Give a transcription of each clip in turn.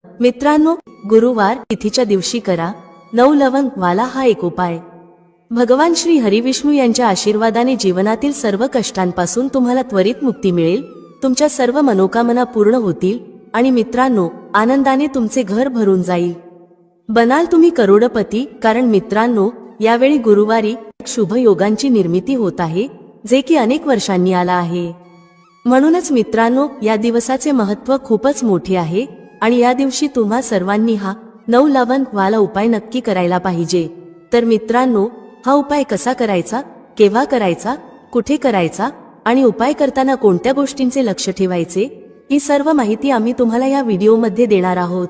मित्रांनो, गुरुवार तिथीच्या दिवशी करा 9 लवंग वाला हा एक उपाय। भगवान श्री हरिविष्णू यांच्या आशीर्वादाने जीवनातील सर्व कष्टांपासून तुम्हाला त्वरित मुक्ती मिळेल, तुमच्या सर्व मनोकामना पूर्ण होतील आणि मित्रांनो, आनंदाने तुमचे घर भरून जाईल। बनाल तुम्ही करोडपती, कारण मित्रांनो, यावेळी गुरुवारी शुभ योगांची निर्मिती होत आहे, जे की अनेक वर्षांनी आला आहे। म्हणूनच मित्रांनो, या दिवसाचे महत्त्व खूपच मोठे आहे आणि या दिवशी तुम्हा सर्वांनी हा 9 लवंग वाला उपाय नक्की करायला पाहिजे। तर मित्रांनो, हा उपाय कसा करायचा, केव्हा करायचा, कुठे करायचा आणि उपाय करताना कोणत्या गोष्टींचे लक्ष ठेवायचे, ही सर्व माहिती आम्ही तुम्हाला या व्हिडिओमध्ये देणार आहोत।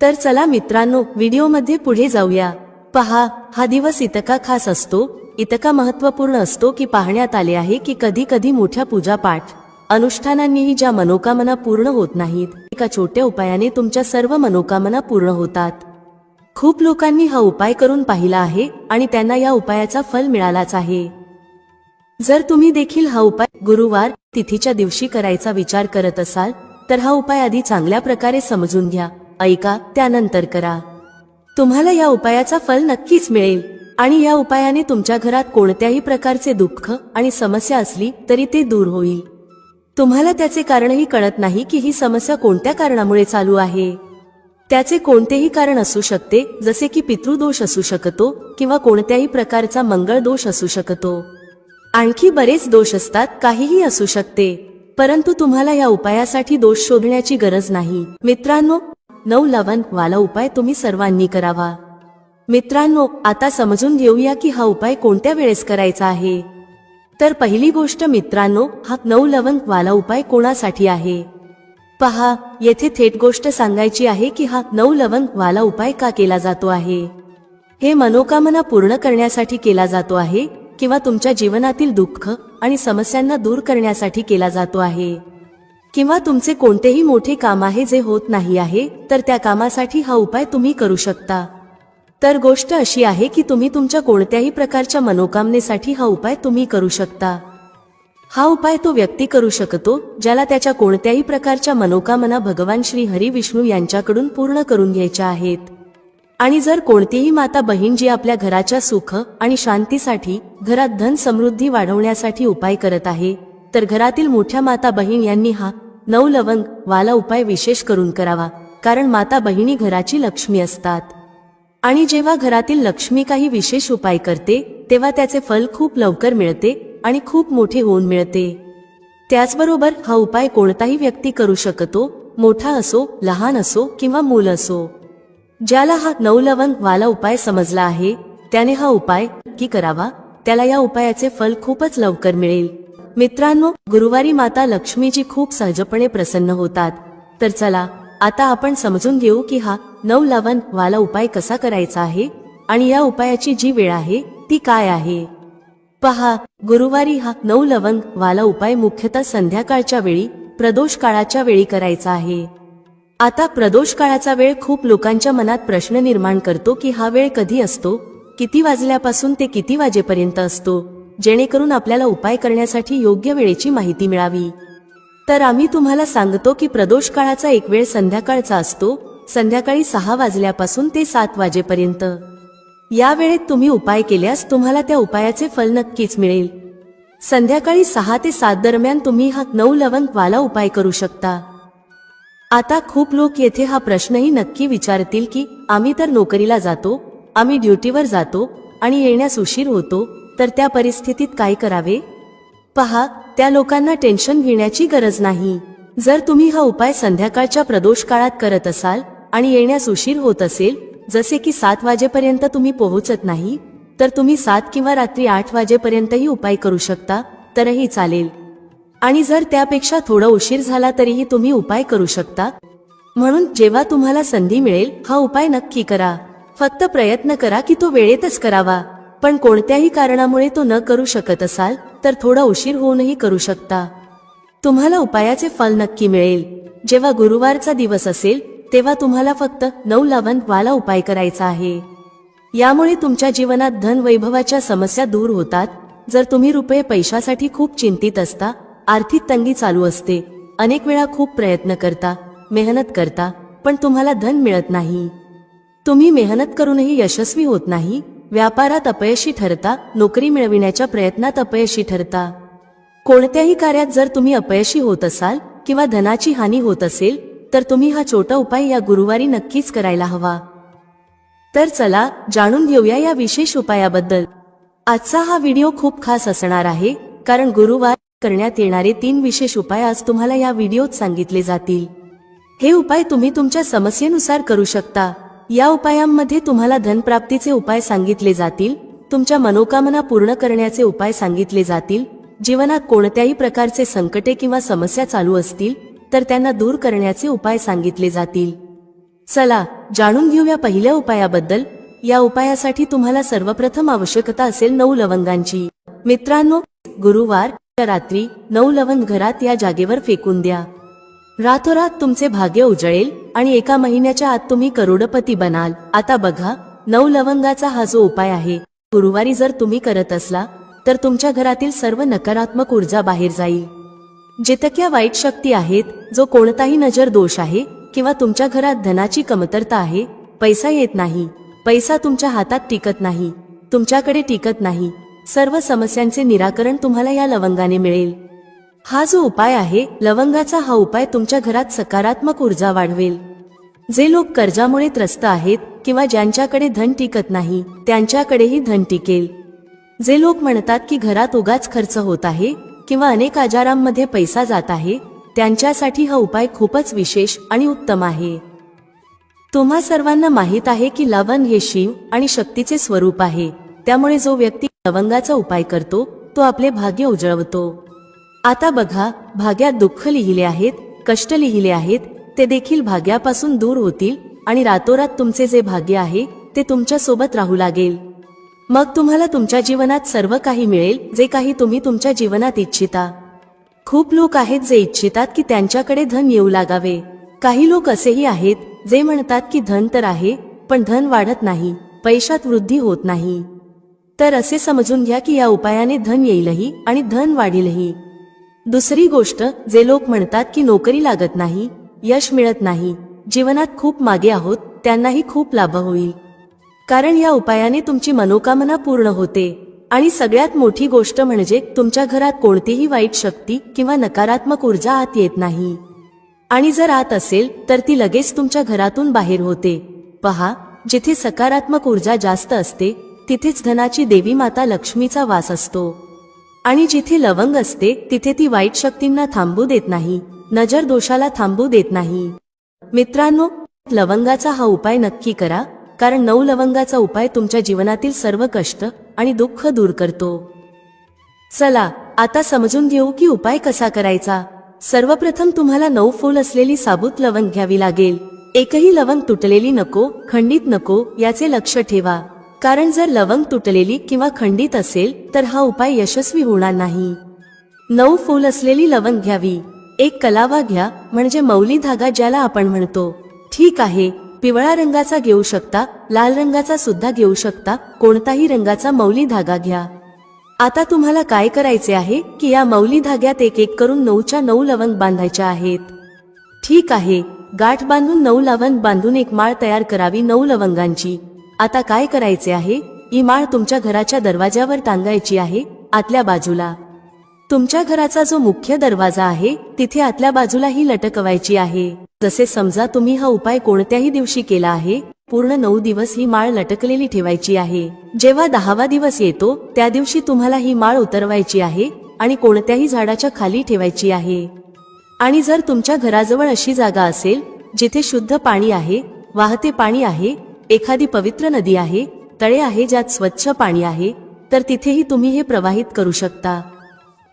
तर चला मित्रांनो, व्हिडिओमध्ये पुढे जाऊया। पहा, हा दिवस इतका खास असतो, इतका महत्त्वपूर्ण असतो की पाहण्यात आले आहे की कधी कधी मोठ्या पूजापाठ अनुष्ठानांनीही ज्या मनोकामना पूर्ण होत नाहीत, एका छोट्या उपायाने तुमच्या सर्व मनोकामना पूर्ण होतात। खूप लोकांनी हा उपाय करून पाहिला आहे आणि त्यांना या उपायाचा फल मिळालाच आहे। जर तुम्ही देखील हा उपाय गुरुवार तिथीच्या दिवशी करायचा विचार करत असाल, तर हा उपाय आधी चांगल्या प्रकारे समजून घ्या, ऐका, त्यानंतर करा। तुम्हाला या उपायाचा फल नक्कीच मिळेल आणि या उपायाने तुमच्या घरात कोणत्याही प्रकारचे दुःख आणि समस्या असली तरी ते दूर होईल। तुम्हाला त्याचे कारणही कळत नाही की ही समस्या कोणत्या कारणामुळे चालू आहे। त्याचे कोणतेही कारण असू शकते, जसे की पितृदोष असू शकतो किंवा कोणत्याही प्रकारचा मंगळ दोष असू शकतो। आणखी बरेच दोष असतात, काहीही असू शकते, परंतु तुम्हाला या उपायासाठी दोष शोधण्याची गरज नाही। मित्रांनो, 9 लवंग वाला उपाय तुम्ही सर्वांनी करावा। मित्रांनो, आता समजून घेऊया की हा उपाय कोणत्या वेळेस करायचा आहे। तर पहिली गोष्ट मित्रांनो, हा 9 लवंग वाला उपाय कोणासाठी आहे। पहा, येथे थेट गोष्ट सांगायची आहे की हा 9 लवंग वाला उपाय का केला जातो आहे। हे मनोकामना पूर्ण करण्यासाठी केला जातो आहे किंवा तुमच्या जीवनातील दुःख आणि समस्यांना दूर करण्यासाठी केला जातो आहे, किंवा तुमचे कोणतेही मोठे काम आहे जे होत नाही आहे, तर त्या कामासाठी हा उपाय तुम्ही करू शकता। तर गोष्ट अशी आहे की तुम्ही तुमच्या कोणत्याही प्रकारच्या मनोकामनेसाठी हा उपाय तुम्ही करू शकता। हा उपाय तो व्यक्ती करू शकतो ज्याला त्याच्या कोणत्याही प्रकारच्या मनोकामना भगवान श्री हरिविष्णू यांच्याकडून पूर्ण करून घ्यायच्या आहेत। आणि जर कोणतीही माता बहीण जी आपल्या घराच्या सुख आणि शांतीसाठी, घरात धन समृद्धी वाढवण्यासाठी उपाय करत आहे, तर घरातील मोठ्या माता बहीण यांनी हा 9 लवंग वाला उपाय विशेष करून करावा, कारण माता बहिणी घराची लक्ष्मी असतात आणि जेव्हा घरातील लक्ष्मी काही विशेष उपाय करते तेव्हा त्याचे फल खूप लवकर मिळते आणि खूप मोठे होऊन मिळते। त्याचबरोबर हा उपाय कोणताही व्यक्ती करू शकतो, मोठा असो, लहान असो किंवा मूल असो। ज्याला हा 9 लवंग वाला उपाय समजला आहे त्याने हा उपाय नक्की करावा, त्याला या उपायाचे फल खूपच लवकर मिळेल। मित्रांनो, गुरुवारी माता लक्ष्मीजी खूप सहजपणे प्रसन्न होतात। तर चला आता आपण समजून घेऊ की हा 9 लवंग वाला उपाय कसा करायचा आहे आणि या उपायाची जी वेळ आहे ती काय आहे। पहा, गुरुवारी हा 9 लवंग वाला उपाय मुख्यतः संध्याकाळच्या वेळी, प्रदोष काळाच्या वेळी करायचा आहे। आता प्रदोष काळाचा वेळ खूप लोकांच्या मनात प्रश्न निर्माण करतो की हा वेळ कधी असतो, किती वाजल्यापासून ते किती वाजेपर्यंत असतो, जेणेकरून आपल्याला उपाय करण्यासाठी योग्य वेळेची माहिती मिळावी। तर आम्ही तुम्हाला सांगतो की प्रदोष काळाचा एक वेळ संध्याकाळचा असतो, संध्याकाळी 6 वाजल्यापासून ते 7 वाजेपर्यंत। या वेळेत तुम्ही उपाय केल्यास तुम्हाला त्या उपायाचे फल नक्कीच मिळेल। संध्याकाळी 6 ते 7 दरम्यान तुम्ही हा 9 लवंग वाला उपाय करू शकता। आता खूप लोक येथे हा प्रश्नही नक्की विचारतील की आम्ही तर नोकरीला जातो, आम्ही ड्युटीवर जातो आणि येण्यास उशीर होतो, तर त्या परिस्थितीत काय करावे। पहा, त्या लोकांना टेन्शन घेण्याची गरज नाही। जर तुम्ही हा उपाय संध्याकाळच्या प्रदोष काळात करत असाल आणि येण्यास उशीर होत असेल, जसे की 7 वाजेपर्यंत तुम्ही पोहोचत नाही, तर तुम्ही 7 किंवा रात्री 8 वाजेपर्यंतही उपाय करू शकता, तरही चालेल। आणि जर त्यापेक्षा थोडा उशीर झाला तरीही तुम्ही उपाय करू शकता। म्हणून जेव्हा तुम्हाला संधी मिळेल हा उपाय नक्की करा। फक्त प्रयत्न करा की तो वेळेतच करावा, पण कोणत्याही कारणामुळे तो न करू शकत असाल तर थोडा उशीर होऊनही करू शकता। तुम्हाला उपायाचे फल नक्की मिळेल। जेव्हा गुरुवारचा दिवस असेल तेव्हा तुम्हाला फक्त 9 लवंग वाला उपाय करायचा आहे। यामुळे तुमच्या जीवनात धन वैभवाच्या समस्या दूर होतात। जर तुम्ही रुपये पैशासाठी खूप चिंतित असता, आर्थिक तंगी चालू असते, अनेक वेळा खूप प्रयत्न करता, मेहनत करता, पण तुम्हाला धन मिळत नाही. तुम्ही मेहनत करूनही यशस्वी होत नाही. व्यापारात अपयशी ठरता, नोकरी मिळविण्याच्या प्रयत्नात अपयशी ठरता. कोणत्याही कार्यात जर तुम्ही अपयशी होत असाल किंवा धनाची हानी होत असेल तर तुम्ही हा छोटा उपाय या गुरुवारी नक्कीच करायला हवा. तर चला जाणून घेऊया या विशेष उपायाबद्दल. आजचा हा व्हिडिओ खूप खास असणार आहे, कारण गुरुवार करण्यात येणारे 3 विशेष उपाय आज तुम्हाला या व्हिडिओत सांगितले जातील. हे उपाय तुम्ही तुमच्या समस्येनुसार करू शकता. या उपायांमध्ये तुम्हाला धनप्राप्तीचे उपाय सांगितले जातील, तुमच्या मनोकामना पूर्ण करण्याचे उपाय सांगितले जातील. जीवनात कोणत्याही प्रकारचे संकटे किंवा समस्या चालू असतील तर त्यांना दूर करण्याचे उपाय सांगितले जातील. चला जाणून घेऊया पहिल्या उपायाबद्दल. या उपायासाठी तुम्हाला सर्वप्रथम आवश्यकता असेल 9 लवंगांची. मित्रांनो, गुरुवार रात्री 9 लवंग घरात या जागेवर फेकून द्या. रातोरात तुमचे भाग्य उजळेल आणि 1 महिन्याच्या आत तुम्ही करोडपती बनाल. आता बघा, 9 लवंगाचा हा जो उपाय आहे, गुरुवारी जर तुम्ही करत असला तर तुमच्या घरातील सर्व नकारात्मक ऊर्जा बाहेर जाईल. जितक्या वाईट शक्ती आहेत, जो कोणताही नजर दोष आहे किंवा तुमच्या घरात धनाची कमतरता आहे, पैसा येत नाही, पैसा तुमच्या हातात टिकत नाही, तुमच्याकडे टिकत नाही, सर्व समस्यांचे निराकरण तुम्हाला या लवंगाने मिळेल. हा जो उपाय आहे, लवंगाचा हा उपाय तुमच्या घरात सकारात्मक ऊर्जा वाढवेल. जे लोक कर्जामुळे त्रस्त आहेत किंवा ज्यांच्याकडे धन टिकत नाही, त्यांच्याकडेही धन टिकेल. जे लोक म्हणतात की घरात उगाच खर्च होत आहे किंवा अनेक आजारांमध्ये पैसा जात आहे, त्यांच्यासाठी हा उपाय खूपच विशेष आणि उत्तम आहे. तुम्हा सर्वांना माहित आहे की लवंग हे शिव आणि शक्तीचे स्वरूप आहे. त्यामुळे जो व्यक्ती लवंगाचा उपाय करतो तो आपले भाग्य उजळवतो. आता बघा, भाग्यात दुःख लिहिले आहेत, कष्ट लिहिले आहेत, ते देखील भाग्यापासून दूर होतील आणि रातोरात तुमचे जे भाग्य आहे ते तुमच्या सोबत राहू लागेल. मग तुम्हाला तुमच्या जीवनात सर्व काही मिळेल जे काही तुम्ही तुमच्या जीवनात इच्छिता. खूप लोक आहेत जे इच्छितात की त्यांच्याकडे धन येऊ लागावे. काही लोक असेही आहेत जे म्हणतात की धन तर आहे पण धन वाढत नाही, पैशात वृद्धी होत नाही. तर असे समजून घ्या की या उपायाने धन येईलही आणि धन वाढीलही. दुसरी गोष्ट, जे लोक म्हणतात की नोकरी लागत नाही, यश मिळत नाही, जीवनात खूप मागे आहोत, त्यांनाही खूप लाभ होईल. कारण या उपायाने तुमची मनोकामना पूर्ण होते. आणि सगळ्यात मोठी गोष्ट म्हणजे तुमच्या घरात कोणतीही वाईट शक्ती किंवा नकारात्मक ऊर्जा आत येत नाही. आणि जर आत असेल तर ती लगेच तुमच्या घरातून बाहेर होते. पहा, जिथे सकारात्मक ऊर्जा जास्त असते तिथेच धनाची देवी माता लक्ष्मीचा वास असतो. आणि जिथे लवंग असते तिथे ती वाईट शक्तींना थांबू देत नाही, नजर दोषाला थांबू देत नाही. मित्रांनो, लवंगाचा हा उपाय नक्की करा, कारण 9 लवंगाचा उपाय तुमच्या जीवनातील सर्व कष्ट आणि दुःख दूर करतो. चला आता समजून घेऊ की उपाय कसा करायचा. सर्वप्रथम तुम्हाला 9 फूल असलेली साबूत लवंग घ्यावी लागेल. एकही लवंग तुटलेली नको, खंडित नको, याचे लक्ष ठेवा. कारण जर लवंग तुटलेली किंवा खंडित असेल तर हा उपाय यशस्वी होणार नाही. 9 फूल असलेली लवंग घ्यावी. एक कलावा घ्या, म्हणजे मौली धागा ज्याला आपण म्हणतो. ठीक आहे, पिवळा रंगाचा घेऊ शकता, लाल रंगाचा सुद्धा घेऊ शकता, कोणताही रंगाचा मौली धागा घ्या. आता तुम्हाला काय करायचे आहे की या मौली धाग्यात एक एक करून 9च्या 9 लवंग बांधायच्या आहेत. ठीक आहे, गाठ बांधून 9 लवंग बांधून एक माळ तयार करावी 9 लवंगांची. आता काय करायचे आहे, ही माळ तुमच्या घराच्या दरवाज्यावर टांगायची आहे, आतल्या बाजूला. तुमच्या घराचा जो मुख्य दरवाजा आहे तिथे आतल्या बाजूला ही लटकवायची आहे. जसे समजा तुम्ही हा उपाय कोणत्याही दिवशी केला आहे, पूर्ण 9 दिवस ही माळ लटकलेली ठेवायची आहे. जेव्हा 10वा दिवस येतो त्या दिवशी तुम्हाला ही माळ उतरवायची आहे आणि कोणत्याही झाडाच्या खाली ठेवायची आहे. आणि जर तुमच्या घराजवळ अशी जागा असेल जिथे शुद्ध पाणी आहे, वाहते पाणी आहे, एखादी पवित्र नदी आहे, तळे आहे ज्यात स्वच्छ पाणी आहे, तर तिथेही तुम्ही हे प्रवाहित करू शकता.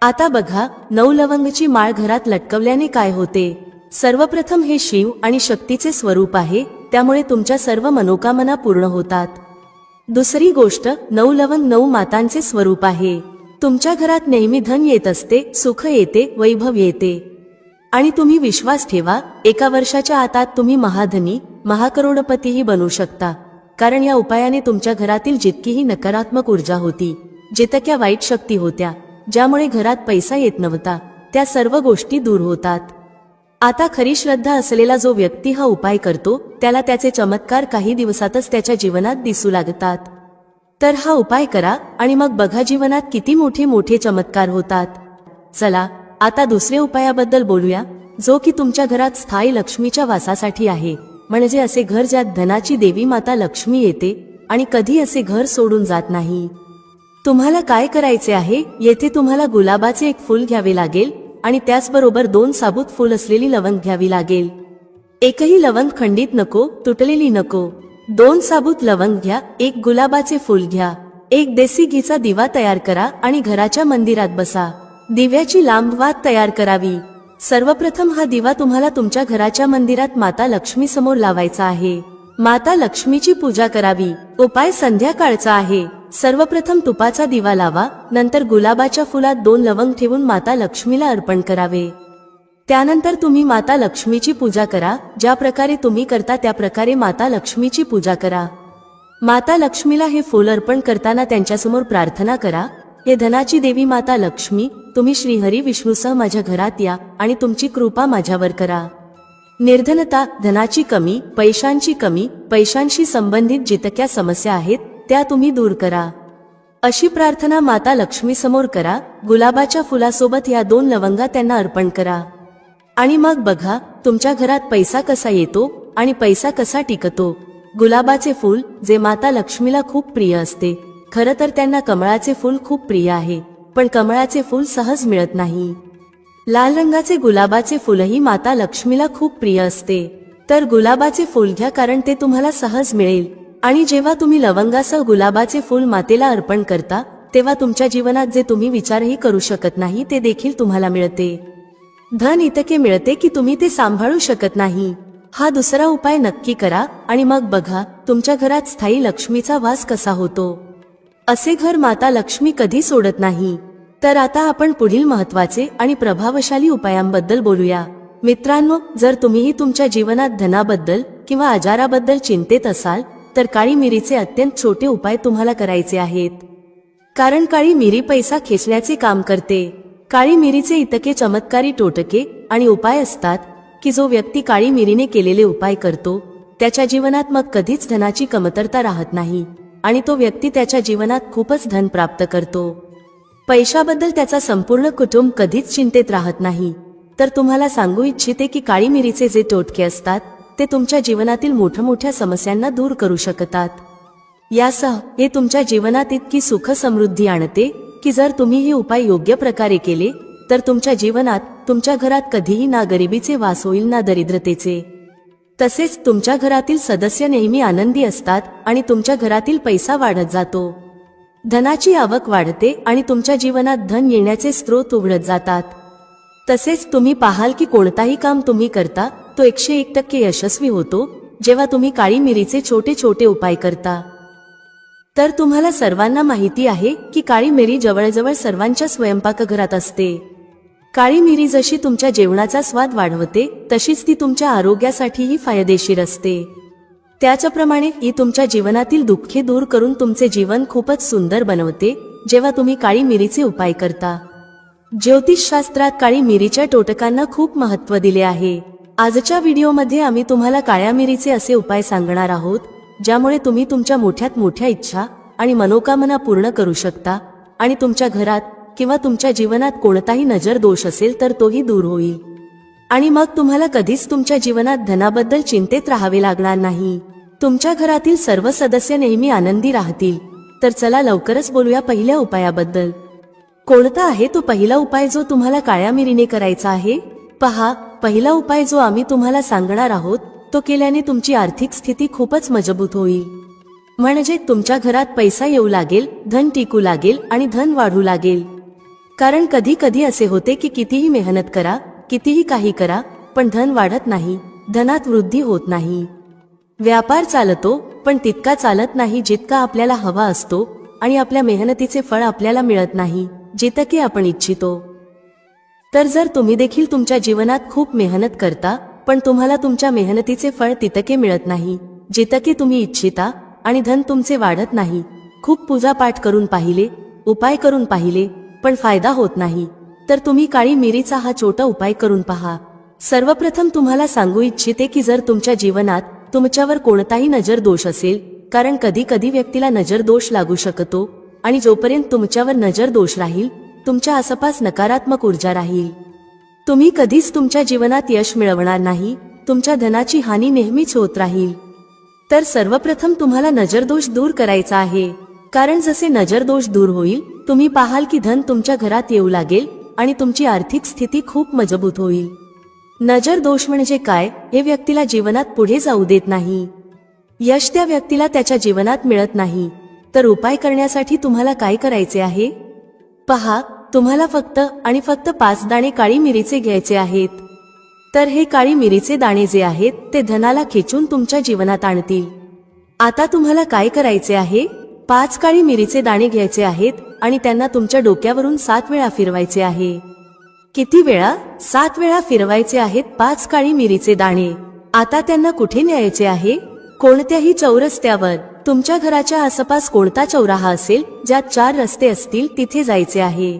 आता बघा, 9 लवंगची माळ घरात लटकवल्याने काय होते. सर्वप्रथम हे शिव आणि शक्तीचे स्वरूप आहे, त्यामुळे तुमच्या सर्व मनोकामना पूर्ण होतात. दुसरी गोष्ट, 9 लवंग 9 मातांचे स्वरूप आहे. तुमच्या घरात नेहमी धन येत असते, सुख येते, वैभव येते. आणि तुम्ही विश्वास ठेवा, 1 वर्षाच्या आतात तुम्ही महाधनी, महाकरोडपतीही बनू शकता. कारण या उपायाने तुमच्या घरातील जितकीही नकारात्मक ऊर्जा होती, जितक्या वाईट शक्ती होत्या, ज्यामुळे घरात पैसा येत नव्हता, त्या सर्व गोष्टी दूर होतात. आता खरी श्रद्धा असलेला जो व्यक्ती हा उपाय करतो त्याला त्याचे चमत्कार काही दिवसातच त्याच्या जीवनात दिसू लागतात. तर हा उपाय करा आणि मग बघा जीवनात किती मोठे मोठे चमत्कार होतात. चला आता दुसऱ्या उपायाबद्दल बोलूया, जो की तुमच्या घरात स्थायी लक्ष्मीच्या वासासाठी आहे. म्हणजे असे घर ज्यात धनाची देवी माता लक्ष्मी येते आणि कधी असे घर सोडून जात नाही. तुम्हाला काय करायचे आहे, येथे तुम्हाला गुलाबाचे एक फूल घ्यावे लागेल आणि त्याचबरोबर 2 साबूत फूल असलेली लवंग घ्यावी लागेल. एकही लवंग खंडित नको, तुटलेली नको. 2 साबूत लवंग घ्या, एक गुलाबाचे फूल घ्या, एक देसी घीचा दिवा तयार करा आणि घराच्या मंदिरात बसा. दिव्याची लांब वात तयार करावी. सर्वप्रथम हा दिवा तुम्हाला तुमच्या घराच्या मंदिरात माता लक्ष्मी समोर लावायचा आहे. माता लक्ष्मीची पूजा करावी. उपाय संध्याकाळचा आहे. सर्वप्रथम तुपाचा दिवा लावा, नंतर गुलाबाच्या फुलात 2 लवंग ठेवून माता लक्ष्मीला अर्पण करावे. त्यानंतर तुम्ही माता लक्ष्मीची पूजा करा. ज्या प्रकारे तुम्ही करता त्या प्रकारे माता लक्ष्मीची पूजा करा. माता लक्ष्मीला हे फूल अर्पण करताना त्यांच्यासमोर प्रार्थना करा, हे धनाची देवी माता लक्ष्मी, तुम्ही श्री हरी विष्णूसह माझ्या घरात या आणि तुमची कृपा माझ्यावर करा. निर्धनता, धनाची कमी, पैशांशी संबंधित जितक्या समस्या आहेत त्या तुम्ही दूर करा. अशी प्रार्थना माता लक्ष्मी समोर करा. गुलाबाच्या फुलासोबत या 2 लवंगा त्यांना अर्पण करा. आणि मग बघा तुमच्या घरात पैसा कसा येतो आणि पैसा कसा टिकतो. गुलाबाचे फूल जे माता लक्ष्मीला खूप प्रिय असते. खरं तर त्यांना कमळाचे फूल खूप प्रिय आहे, पण कमळाचे फूल सहज मिळत नाही. लाल रंगाचे गुलाबाचे फूलही माता लक्ष्मीला खूप प्रिय असते. तर गुलाबाचे फूल घ्या, कारण ते तुम्हाला सहज मिळेल. आणि जेव्हा तुम्ही लवंगासह गुलाबाचे फूल मातेला अर्पण करता तेव्हा तुमच्या जीवनात जे तुम्ही विचारही करू शकत नाही ते देखील तुम्हाला मिळते. धन इतके मिळते की तुम्ही ते सांभाळू शकत नाही. हा दुसरा उपाय नक्की करा आणि मग बघा तुमच्या घरात स्थायी लक्ष्मीचा वास कसा होतो. असे घर माता लक्ष्मी कधी सोडत नाही. तर आता आपण पुढील महत्त्वाचे आणि प्रभावशाली उपायांबद्दल बोलूया. मित्रांनो, जर तुम्हीही तुमच्या जीवनात धनाबद्दल किंवा आजाराबद्दल चिंतेत असाल तर काळी मिरीचे अत्यंत छोटे उपाय तुम्हाला करायचे आहेत. कारण काळी मिरी पैसा खेचण्याचे काम करते. काळी मिरीचे इतके चमत्कारी टोटके आणि उपाय असतात की जो व्यक्ती काळी मिरीने केलेले उपाय करतो त्याच्या जीवनात मग कधीच धनाची कमतरता राहत नाही आणि तो व्यक्ती त्याच्या जीवनात खूपच धन प्राप्त करतो. पैशाबद्दल त्याचा संपूर्ण कुटुंब कधीच चिंतेत राहत नाही. तर तुम्हाला सांगू इच्छिते की काळी मिरीचे जे टोटके असतात ते तुमच्या जीवनातील मोठ्या समस्यांना दूर करू शकतात. यासह हे तुमच्या जीवनात इतकी सुख समृद्धी आणते की जर तुम्ही हे उपाय योग्य प्रकारे केले तर तुमच्या जीवनात, तुमच्या घरात कधीही ना गरिबीचे वास होईल ना दरिद्रतेचे. तसेच तुमच्या घरातील सदस्य नेहमी आनंदी असतात आणि तुमच्या घरातील पैसा वाढत जातो. धनाची आवक वाढते आणि तुमच्या जीवनात धन येण्याचे स्रोत उघडत जातात. तसेच तुम्ही पाहाल की कोणताही काम तुम्ही करता तो 101% यशस्वी होतो जेव्हा तुम्ही काळी मिरीचे छोटे छोटे उपाय करता. तर तुम्हाला सर्वांना माहिती आहे की काळी मिरी जवळजवळ सर्वांच्या स्वयंपाकघरात असते. काळी मिरी जशी तुमच्या जेवणाचा स्वाद वाढवते तशीच ती तुमच्या आरोग्यासाठीही फायदेशीर असते. त्याचप्रमाणे ही तुमच्या जीवनातील दुःखे दूर करून तुमचे जीवन खूपच सुंदर बनवते जेव्हा तुम्ही काळी मिरीचे उपाय करता. ज्योतिषशास्त्रात काळी मिरीच्या टोटकांना खूप महत्त्व दिले आहे. आजच्या व्हिडिओमध्ये आम्ही तुम्हाला काळ्या मिरीचे असे उपाय सांगणार आहोत ज्यामुळे तुम्ही तुमच्या मोठ्यात मोठ्या इच्छा आणि मनोकामना पूर्ण करू शकता आणि तुमच्या घरात किंवा तुमच्या जीवनात कोणताही नजर दोष असेल तर तोही दूर होईल. आणि मग तुम्हाला कधीच तुमच्या जीवनात धनाबद्दल चिंतेत राहावे लागणार नाही. तुमच्या घरातील सर्व सदस्य नेहमी आनंदी राहतील. तर चला लवकरच बोलूया पहिल्या उपायाबद्दल. कोणता आहे तो पहिला उपाय जो तुम्हाला काळ्या मिरीने करायचा आहे? पहा, पहिला उपाय जो आम्ही तुम्हाला सांगणार आहोत तो केल्याने तुमची आर्थिक स्थिती खूपच मजबूत होईल. म्हणजे तुमच्या घरात पैसा येऊ लागेल, धन टिकू लागेल आणि धन वाढू लागेल. कारण कधी कधी असे होते की कितीही मेहनत करा, कितीही काही करा, पण धन वाढत नाही, धनात वृद्धी होत नाही. व्यापार चालतो पण तितका चालत नाही जितका आपल्याला हवा असतो आणि आपल्या मेहनतीचे फळ आपल्याला मिळत नाही जितके आपण इच्छितो. तर जर तुम्ही देखील तुमच्या जीवनात खूप मेहनत करता पण तुम्हाला तुमच्या मेहनतीचे फळ तितके मिळत नाही जितके तुम्ही इच्छिता आणि धन तुमचे वाढत नाही, खूप पूजापाठ करून पाहिले, उपाय करून पाहिले पण फायदा होत नाही, तर तुम्ही काळी मिरीचा हा छोटा उपाय करून पहा. सर्वप्रथम तुम्हाला सांगू इच्छिते की जर तुमच्या जीवनात तुमच्यावर कोणताही नजर दोष असेल, कारण कधी कधी व्यक्तीला नजर दोष लागू शकतो, आणि जोपर्यंत तुमच्यावर नजर दोष राहील, तुमच्या आसपास नकारात्मक ऊर्जा राहील, तुम्ही कधीच तुमच्या जीवनात यश मिळवणार नाही, तुमच्या धनाची हानी नेहमीच होत राहील. तर सर्वप्रथम तुम्हाला नजरदोष दूर करायचा आहे, कारण जसे नजरदोष दूर होईल, तुम्ही पाहाल की धन तुमच्या घरात येऊ लागेल आणि तुमची आर्थिक स्थिती खूप मजबूत होईल. नजर दोष म्हणजे काय, हे व्यक्तीला जीवनात पुढे जाऊ देत नाही, यश त्या व्यक्तीला त्याच्या जीवनात मिळत नाही. तर उपाय करण्यासाठी तुम्हाला काय करायचे आहे पहा, तुम्हाला फक्त आणि फक्त 5 दाणे काळी मिरीचे घ्यायचे आहेत. तर हे काळी मिरीचे दाणे जे आहेत ते धनाला खेचून तुमच्या जीवनात आणतील. आता तुम्हाला काय करायचे आहे, 5 काळी मिरीचे दाणे घ्यायचे आहेत आणि त्यांना तुमच्या डोक्यावरून 7 वेळा फिरवायचे आहे. किती वेळा? 7 वेळा फिरवायचे आहेत 5 काळी मिरीचे दाणे. आता त्यांना कुठे न्यायचे आहे? कोणत्याही चौरस्त्यावर. तुमच्या घराच्या आसपास कोणता चौराहा असेल ज्यात 4 रस्ते असतील तिथे जायचे आहे.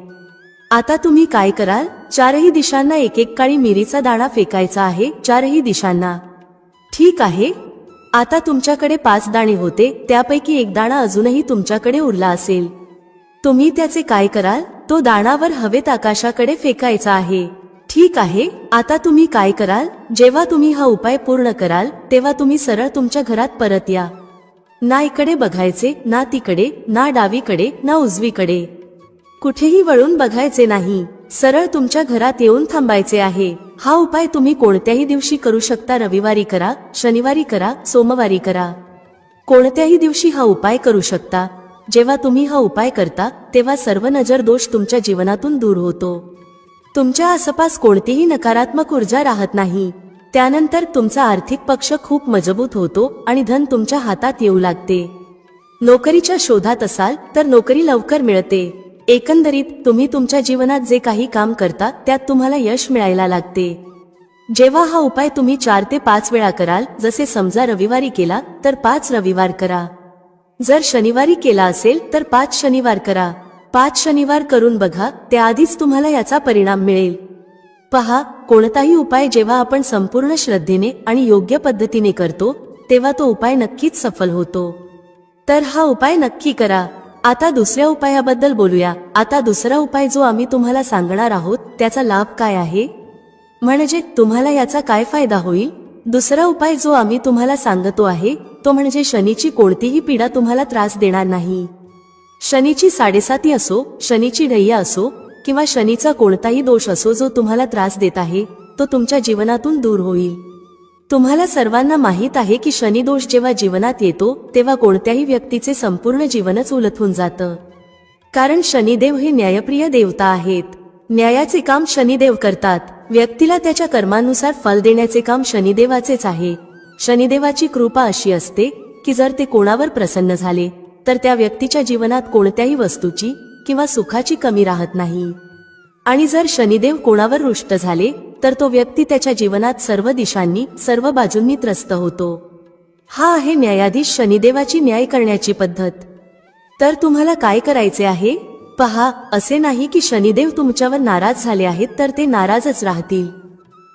आता तुम्ही काय कराल, 4ही दिशांना एक एक काळी मिरीचा दाणा फेकायचा आहे, 4ही दिशांना. ठीक आहे. आता तुमच्याकडे 5 दाणे होते, त्यापैकी एक दाणा अजूनही तुमच्याकडे उरला असेल. तुम्ही त्याचे काय कराल, तो दाणावर हवेत आकाशाकडे फेकायचा आहे. ठीक आहे. आता तुम्ही काय कराल, जेव्हा तुम्ही हा उपाय पूर्ण कराल तेव्हा तुम्ही सरळ तुमच्या घरात परत या. ना इकडे बघायचे, ना तिकडे, ना डावीकडे, ना उजवीकडे, कुठेही वळून बघायचे नाही. सरळ तुमच्या घरात येऊन थांबायचे आहे. हा उपाय तुम्ही कोणत्याही दिवशी करू शकता. रविवारी करा, शनिवारी करा, सोमवारी करा, कोणत्याही दिवशी हा उपाय करू शकता. जेव्हा तुम्ही हा उपाय करता तेव्हा सर्व नजर दोष तुमच्या जीवनातून दूर होतो. तुमच्या आसपास कोणतीही नकारात्मक ऊर्जा राहत नाही. त्यानंतर तुमचा आर्थिक पक्ष खूप मजबूत होतो आणि धन तुमच्या हातात येऊ लागते. नोकरीच्या शोधात असाल तर नोकरी लवकर मिळते. एकंदरीत तुम्ही तुमच्या जीवनात जे काही काम करता त्यात तुम्हाला यश मिळायला लागते. जेव्हा हा उपाय तुम्ही 4 ते 5 वेळा कराल, जसे समजा रविवारी केला तर 5 रविवार करा, जर शनिवारी केला असेल तर 5 शनिवार करा. 5 शनिवार करून बघा, त्याआधीच तुम्हाला याचा परिणाम मिळेल. पहा, कोणताही उपाय जेव्हा आपण संपूर्ण श्रद्धेने आणि योग्य पद्धतीने करतो तेव्हा तो उपाय नक्कीच सफल होतो. तर हा उपाय नक्की करा. आता दुसऱ्या उपायाबद्दल बोलूया. आता दुसरा उपाय जो आम्ही तुम्हाला सांगणार आहोत त्याचा लाभ काय आहे, म्हणजे तुम्हाला याचा काय फायदा होईल. दुसरा उपाय जो आम्ही तुम्हाला सांगतो आहे तो म्हणजे शनीची कोणतीही पीडा तुम्हाला त्रास देणार नाही. शनीची 7.5 असो, शनीची ढैया असो किंवा शनीचा कोणताही दोष असो जो तुम्हाला त्रास देत आहे तो तुमच्या जीवनातून दूर होईल. तुम्हाला सर्वांना माहित आहे की शनी दोष जेव्हा जीवनात येतो तेव्हा कोणत्याही व्यक्तीचे संपूर्ण जीवनच उलथून जातं. कारण शनिदेव हे न्यायप्रिय देवता आहेत. न्यायाचे काम शनिदेव करतात. व्यक्तीला त्याच्या कर्मानुसार फल देण्याचे काम शनिदेवाचेच आहे. शनिदेवाची कृपा अशी असते की जर ते कोणावर प्रसन्न झाले तर त्या व्यक्तीच्या जीवनात कोणत्याही वस्तूची किंवा सुखाची कमी राहत नाही. आणि जर शनिदेव कोणावर रुष्ट झाले तर तो व्यक्ती त्याच्या जीवनात सर्व दिशांनी, सर्व बाजूंनी त्रस्त होतो. हा आहे न्यायाधीश शनिदेवाची न्याय करण्याची पद्धत. तर तुम्हाला काय करायचे आहे पहा, असे नाही की शनिदेव तुमच्यावर नाराज झाले आहेत तर ते नाराजच राहतील.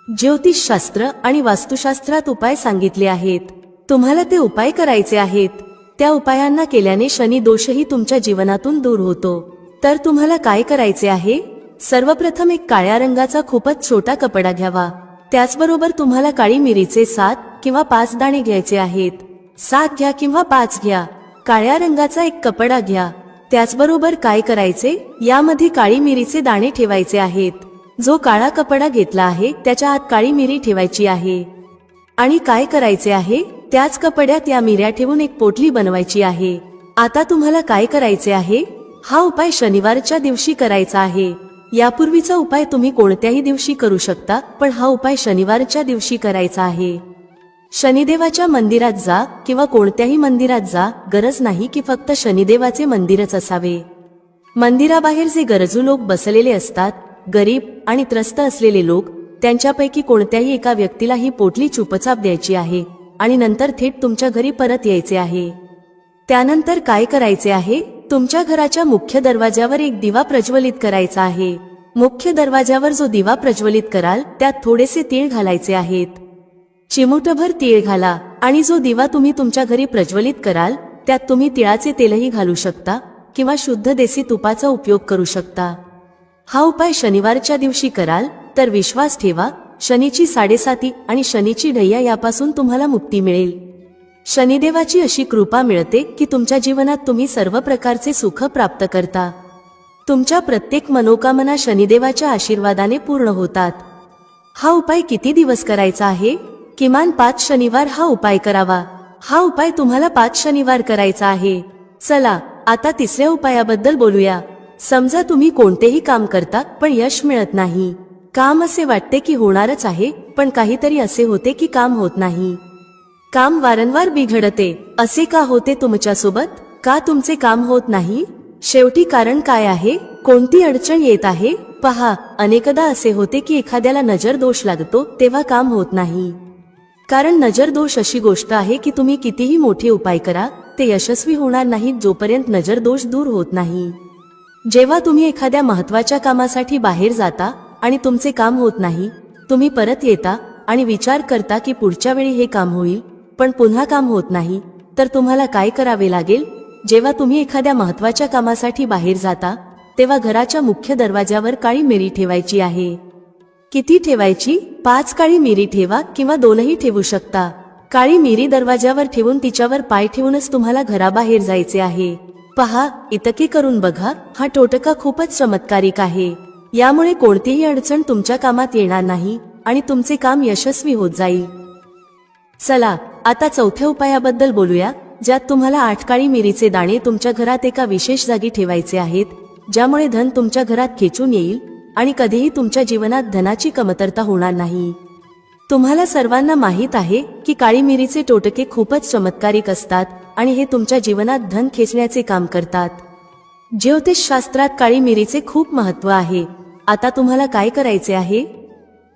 ज्योतिषशास्त्र आणि वास्तुशास्त्रात उपाय सांगितले आहेत. तुम्हाला ते उपाय करायचे आहेत. त्या उपायांना केल्याने शनी दोषही तुमच्या जीवनातून दूर होतो. तर तुम्हाला काय करायचे आहे, सर्वप्रथम एक काळ्या रंगाचा खूपच छोटा कपडा घ्यावा. त्याचबरोबर तुम्हाला काळी मिरीचे 7 किंवा 5 दाणे घ्यायचे आहेत. 7 घ्या किंवा 5 घ्या. काळ्या रंगाचा एक कपडा घ्या. त्याचबरोबर काय करायचे, यामध्ये काळी मिरीचे दाणे ठेवायचे आहेत. जो काळा कपडा घेतला आहे त्याच्या आत काळी मिरी ठेवायची आहे. आणि काय करायचे आहे, त्याच कपड्यात या मिऱ्या ठेवून एक पोटली बनवायची आहे. आता तुम्हाला काय करायचे आहे, हा उपाय शनिवारच्या दिवशी करायचा आहे. यापूर्वीचा उपाय तुम्ही कोणत्याही दिवशी करू शकता, पण हा उपाय शनिवारच्या दिवशी करायचा आहे. शनिदेवाच्या मंदिरात जा किंवा कोणत्याही मंदिरात जा, गरज नाही की फक्त शनिदेवाचे मंदिरच असावे. मंदिराबाहेर जे गरजू लोक बसलेले असतात, गरीब आणि त्रस्त असलेले लोक, त्यांच्यापैकी कोणत्याही एका व्यक्तीला ही पोटली चुपचाप द्यायची आहे आणि नंतर थेट तुमच्या घरी परत यायचे आहे. त्यानंतर काय करायचे आहे, तुमच्या घराच्या मुख्य दरवाजावर एक दिवा प्रज्वलित करायचा आहे. मुख्य दरवाजावर जो दिवा प्रज्वलित कराल त्यात थोडेसे तीळ घालायचे आहेत. चिमूटभर तीळ घाला आणि जो दिवा तुम्ही तुमच्या घरी प्रज्वलित कराल त्यात तुम्ही तिळाचे तेलही घालू शकता किंवा शुद्ध देसी तुपाचा उपयोग करू शकता. हा उपाय शनिवारच्या दिवशी कराल तर विश्वास ठेवा, शनीची 7.5 आणि शनीची ढैया यापासून तुम्हाला मुक्ती मिळेल. शनिदेवाची अशी कृपा मिळते की तुमच्या जीवनात तुम्ही सर्व प्रकारचे सुख प्राप्त करता. तुमच्या प्रत्येक मनोकामना शनिदेवाच्या आशीर्वादाने पूर्ण होतात. हा उपाय किती दिवस करायचा आहे? किमान 5 शनिवार हा उपाय करावा. हा उपाय तुम्हाला 5 शनिवार करायचा आहे. चला आता तिसऱ्या उपायाबद्दल बोलूया. समजा तुम्ही कोणतेही काम करता पण यश मिळत नाही. काम असे वाटते की होणारच आहे पण काहीतरी असे होते की काम होत नाही. काम वारंवार बिघडते. असे का होते तुमच्यासोबत? का तुमचे काम होत नाही? शेवटी कारण काय आहे? कोणती अडचण येत आहे? पहा, अनेकदा असे होते की एखाद्याला नजर दोष लागतो तेव्हा काम होत नाही. कारण नजर दोष अशी गोष्ट आहे की तुम्ही कितीही मोठे उपाय करा ते यशस्वी होणार नाहीत जोपर्यंत नजर दोष दूर होत नाही. जेव्हा तुम्ही एखाद्या महत्त्वाच्या कामासाठी बाहेर जाता आणि तुमचे काम होत नाही, तुम्ही परत येता आणि विचार करता की पुढच्या वेळी हे काम होईल, पण पुन्हा काम होत नाही, तर तुम्हाला काय करावे लागेल? जेव्हा तुम्ही एखाद्या महत्त्वाच्या कामासाठी बाहेर जाता तेव्हा घराच्या मुख्य दरवाजावर काळी मिरी ठेवायची आहे. किती ठेवायची? 5 काळी मिरी ठेवा किंवा 2ही ठेवू शकता. काळी मिरी दरवाजावर ठेवून तिच्यावर पाय ठेवूनच तुम्हाला घराबाहेर जायचे आहे. पहा, इतके करून बघा, हा टोटका खूपच चमत्कारिक आहे. यामुळे कोणतीही अडचण तुमच्या कामात येणार नाही आणि तुमचे काम यशस्वी होत जाईल. चला आता चौथ्या उपायाबद्दल बोलूया, ज्यात तुम्हाला 8 काळी मिरीचे दाणे तुमच्या घरात एका विशेष जागी ठेवायचे आहेत, ज्यामुळे धन तुमच्या घरात खेचून येईल आणि कधीही तुमच्या जीवनात धनाची कमतरता होणार नाही. तुम्हाला सर्वांना माहीत आहे की काळी मिरीचे टोटके खूपच चमत्कारिक असतात आणि हे तुमच्या जीवनात धन खेचण्याचे काम करतात. ज्योतिषशास्त्रात काळी मिरीचे खूप महत्त्व आहे. आता तुम्हाला काय करायचे आहे?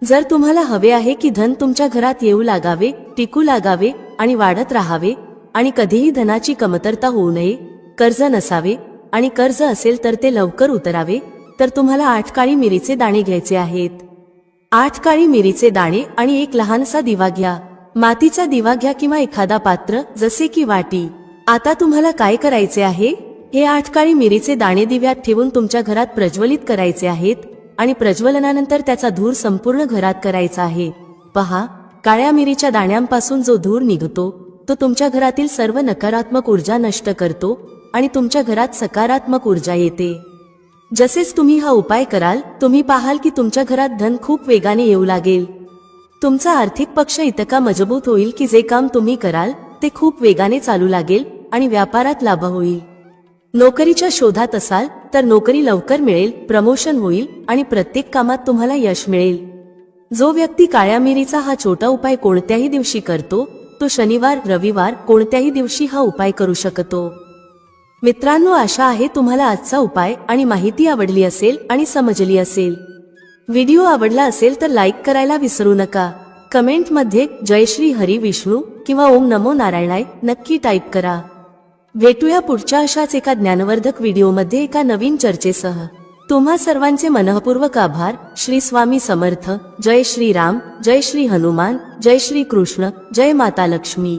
जर तुम्हाला हवे आहे की धन तुमच्या घरात येऊ लागावे, टिकू लागावे आणि वाढत राहावे आणि कधीही धनाची कमतरता होऊ नये, कर्ज नसावे आणि कर्ज असेल तर ते लवकर उतरावे, तर तुम्हाला 8 काळी मिरीचे दाणे घ्यायचे आहेत. 8 काळी मिरीचे दाणे आणि एक लहानसा दिवा घ्या. मातीचा दिवा घ्या किंवा एखादा पात्र जसे की वाटी. आता तुम्हाला काय करायचे आहे? हे 8 काळी मिरीचे दाणे दिव्यात ठेवून तुमच्या घरात प्रज्वलित करायचे आहेत आणि प्रज्वलनानंतर त्याचा धूर संपूर्ण घरात करायचा आहे. पहा, काळ्या मिरीच्या दाण्यांपासून जो धूर निघतो तो तुमच्या घरातील सर्व नकारात्मक ऊर्जा नष्ट करतो आणि तुमच्या घरात सकारात्मक ऊर्जा येते. जसेच तुम्ही हा उपाय कराल, तुम्ही पाहाल की तुमच्या घरात धन खूप वेगाने येऊ लागेल. तुमचा आर्थिक पक्ष इतका मजबूत होईल की जे काम तुम्ही कराल ते खूप वेगाने चालू लागेल आणि व्यापारात लाभ होईल. नोकरीच्या शोधात असाल तर नोकरी लवकर मिळेल, प्रमोशन होईल आणि प्रत्येक कामात तुम्हाला यश मिळेल. जो व्यक्ती काळ्या मिरीचा हा छोटा उपाय कोणत्याही दिवशी करतो तो शनिवार, रविवार कोणत्याही दिवशी हा उपाय करू शकतो. मित्रांनो, आशा आहे तुम्हाला आजचा उपाय आणि माहिती आवडली असेल आणि समजली असेल. व्हिडिओ आवडला असेल तर लाईक करायला विसरू नका. कमेंटमध्ये जय श्री हरी विष्णू किंवा ओम नमो नारायणाय नक्की टाईप करा. भेटूया पुढच्या अशाच एका ज्ञानवर्धक व्हिडिओमध्ये एका नवीन चर्चेसह. तुम्हा सर्वांचे मनःपूर्वक आभार. श्री स्वामी समर्थ. जय श्री राम, जय श्री हनुमान, जय श्री कृष्ण, जय माता लक्ष्मी.